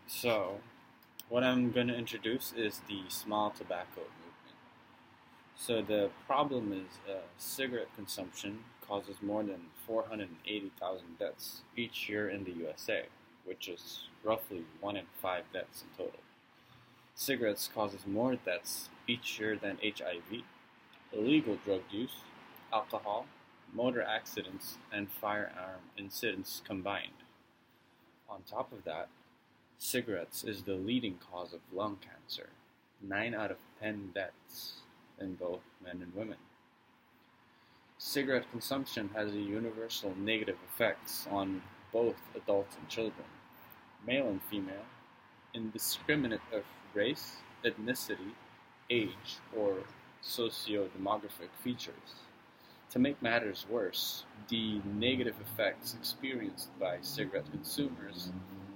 So, what I'm going to introduce is the small tobacco movement. So, the problem is cigarette consumption causes more than 480,000 deaths each year in the USA, which is roughly 1 in 5 deaths in total. Cigarettes causes more deaths each year than HIV, illegal drug use, alcohol, motor accidents, and firearm incidents combined. On top of that, cigarettes is the leading cause of lung cancer, 9 out of 10 deaths in both men and women. Cigarette consumption has a universal negative effects on both adults and children, male and female, indiscriminate of race, ethnicity, age, or socio-demographic features. To make matters worse, the negative effects experienced by cigarette consumers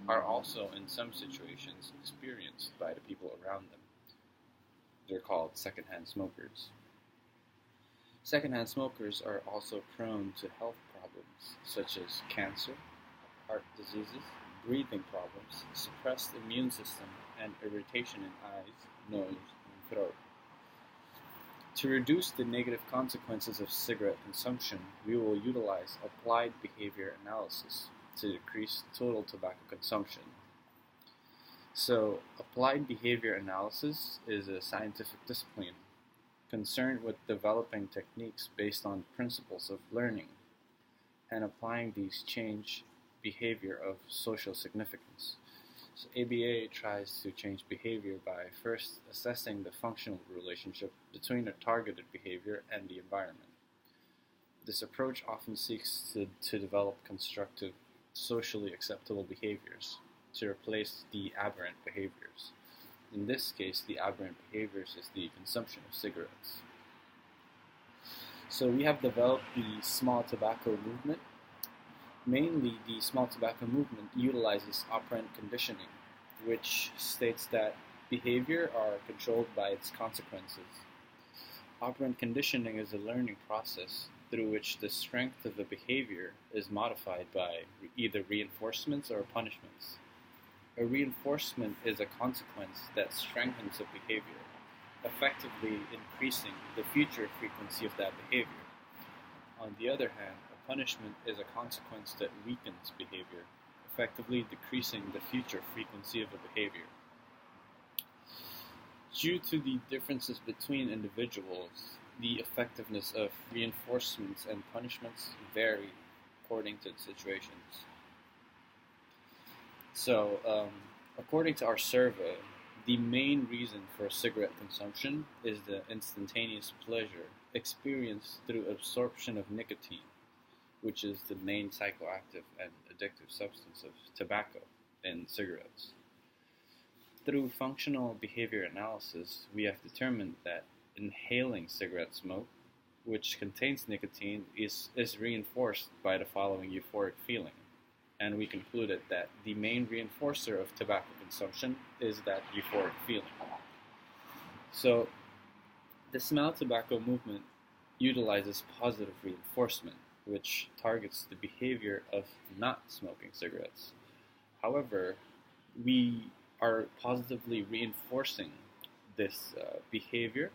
are also in some situations experienced by the people around them. They're called secondhand smokers. Secondhand smokers are also prone to health problems such as cancer, heart diseases, breathing problems, suppressed immune system, and irritation in eyes, nose, and throat. To reduce the negative consequences of cigarette consumption, we will utilize applied behavior analysis to decrease total tobacco consumption. So, applied behavior analysis is a scientific discipline concerned with developing techniques based on principles of learning and applying these change behavior of social significance. So ABA tries to change behavior by first assessing the functional relationship between a targeted behavior and the environment. This approach often seeks to develop constructive, socially acceptable behaviors to replace the aberrant behaviors. In this case, the aberrant behaviors is the consumption of cigarettes. So we have developed the small tobacco movement. Mainly, the small tobacco movement utilizes operant conditioning, which states that behavior are controlled by its consequences. Operant conditioning is a learning process through which the strength of a behavior is modified by either reinforcements or punishments. A reinforcement is a consequence that strengthens a behavior, effectively increasing the future frequency of that behavior. On the other hand, a punishment is a consequence that weakens behavior, effectively decreasing the future frequency of a behavior. Due to the differences between individuals, the effectiveness of reinforcements and punishments vary according to the situations. So, according to our survey, the main reason for cigarette consumption is the instantaneous pleasure experienced through absorption of nicotine, which is the main psychoactive and addictive substance of tobacco in cigarettes. Through functional behavior analysis, we have determined that inhaling cigarette smoke, which contains nicotine, is reinforced by the following euphoric feeling. And we concluded that the main reinforcer of tobacco consumption is that euphoric feeling. So, the small tobacco movement utilizes positive reinforcement, which targets the behavior of not smoking cigarettes. However, we are positively reinforcing this behavior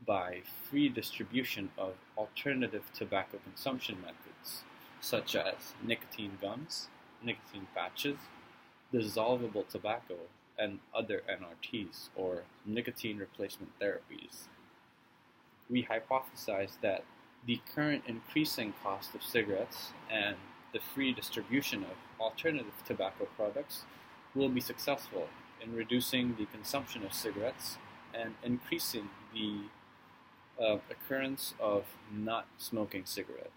by free distribution of alternative tobacco consumption methods, such as nicotine gums, nicotine patches, dissolvable tobacco, and other NRTs, or nicotine replacement therapies. We hypothesize that the current increasing cost of cigarettes and the free distribution of alternative tobacco products will be successful in reducing the consumption of cigarettes and increasing the occurrence of not smoking cigarettes.